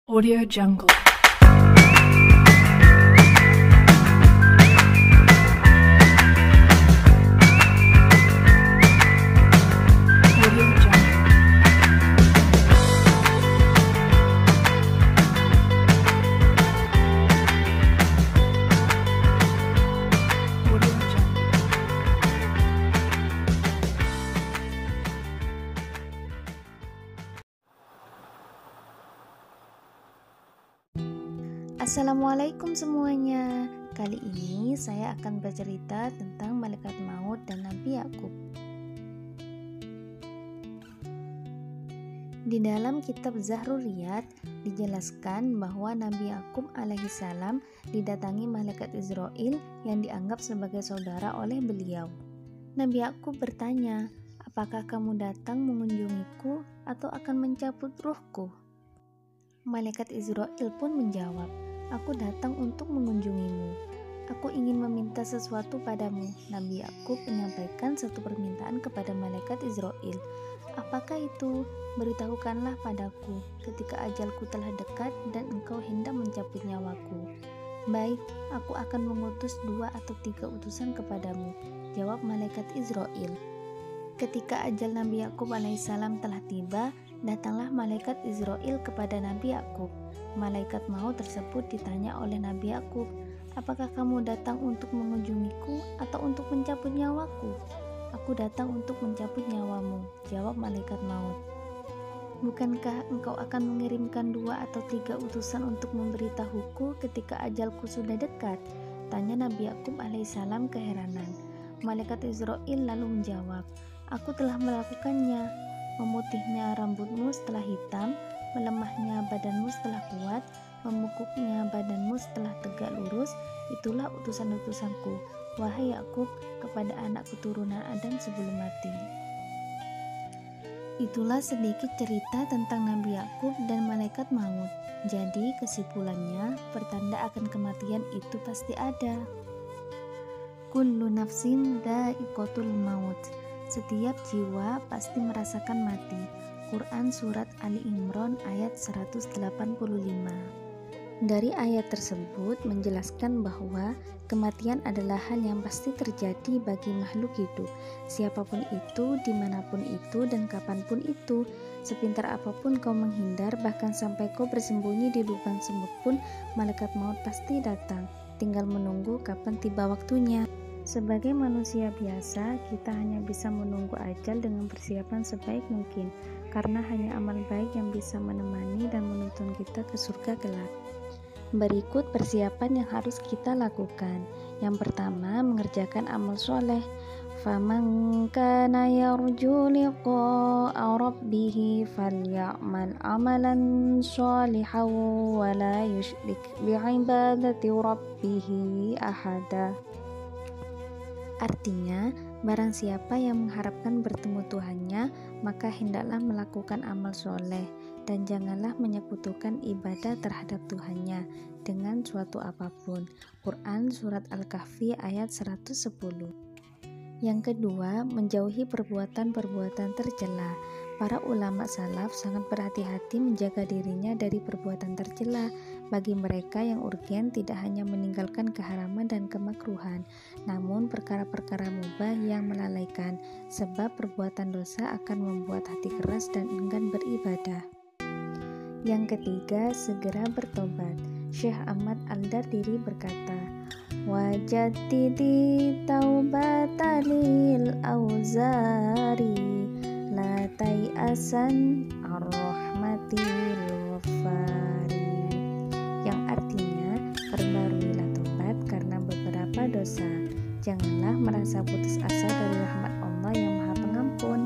Audio Jungle. Audio Jungle. Audio Jungle. Assalamualaikum semuanya. Kali ini saya akan bercerita tentang malaikat maut dan Nabi Yakub. Di dalam kitab Zahruriyat dijelaskan bahwa Nabi Yakub alaihissalam didatangi malaikat Israel yang dianggap sebagai saudara oleh beliau. Nabi Yakub bertanya, "Apakah kamu datang mengunjungiku atau akan mencabut ruhku?" Malaikat Israel pun menjawab, "Aku datang untuk mengunjungimu. Aku ingin meminta sesuatu padamu." Nabi Yakub menyampaikan satu permintaan kepada malaikat Israel. "Apakah itu? Beritahukanlah padaku ketika ajalku telah dekat dan engkau hendak mencabut nyawaku." "Baik, aku akan mengutus 2 atau 3 utusan kepadamu," jawab malaikat Israel. Ketika ajal Nabi Yakub alaihissalam telah tiba, datanglah malaikat Israel kepada Nabi Yakub. Malaikat maut tersebut ditanya oleh Nabi Yakub, "Apakah kamu datang untuk mengunjungiku atau untuk mencabut nyawaku?" "Aku datang untuk mencabut nyawamu," jawab malaikat maut. "Bukankah engkau akan mengirimkan 2 atau 3 utusan untuk memberitahuku ketika ajalku sudah dekat?" tanya Nabi Yakub alaihissalam keheranan. Malaikat Israel lalu menjawab, "Aku telah melakukannya. Memutihnya rambutmu setelah hitam, melemahnya badanmu setelah kuat, memukuknya badanmu setelah tegak lurus, itulah utusan-utusanku, wahai Yakub, kepada anak keturunan Adam sebelum mati." Itulah sedikit cerita tentang Nabi Yakub dan malaikat maut. Jadi kesimpulannya, pertanda akan kematian itu pasti ada. Kullu nafsin dha'iqatul maut. Setiap jiwa pasti merasakan mati. Quran Surat Ali Imran ayat 185. Dari ayat tersebut menjelaskan bahwa kematian adalah hal yang pasti terjadi bagi makhluk hidup, siapapun itu, dimanapun itu, dan kapanpun itu. Sepintar apapun kau menghindar, bahkan sampai kau bersembunyi di lubang semut pun, malaikat maut pasti datang, tinggal menunggu kapan tiba waktunya. Sebagai manusia biasa, kita hanya bisa menunggu ajal dengan persiapan sebaik mungkin, karena hanya amal baik yang bisa menemani dan menuntun kita ke surga kelak. Berikut persiapan yang harus kita lakukan. Yang pertama, mengerjakan amal soleh. Faman kana yarju liqa'a rabbih falya'mal amalan sholihan wa la yusyrik bi'ibadati rabbih ahada. Artinya, barang siapa yang mengharapkan bertemu Tuhannya, maka hendaklah melakukan amal soleh, dan janganlah menyekutukan ibadah terhadap Tuhannya dengan suatu apapun. Quran Surat Al-Kahfi ayat 110. Yang kedua, menjauhi perbuatan-perbuatan tercela. Para ulama salaf sangat berhati-hati menjaga dirinya dari perbuatan tercela. Bagi mereka yang urgen tidak hanya meninggalkan keharaman dan kemakruhan, namun perkara-perkara mubah yang melalaikan, sebab perbuatan dosa akan membuat hati keras dan enggan beribadah. Yang ketiga, segera bertobat. Syekh Ahmad Al-Dardiri berkata, "Wajaddidi taubata lil auzari, la tai'asan ar-rahmatil ghafari." Yang artinya, perbaruilah tobat karena beberapa dosa. Janganlah merasa putus asa dari rahmat Allah yang Maha Pengampun.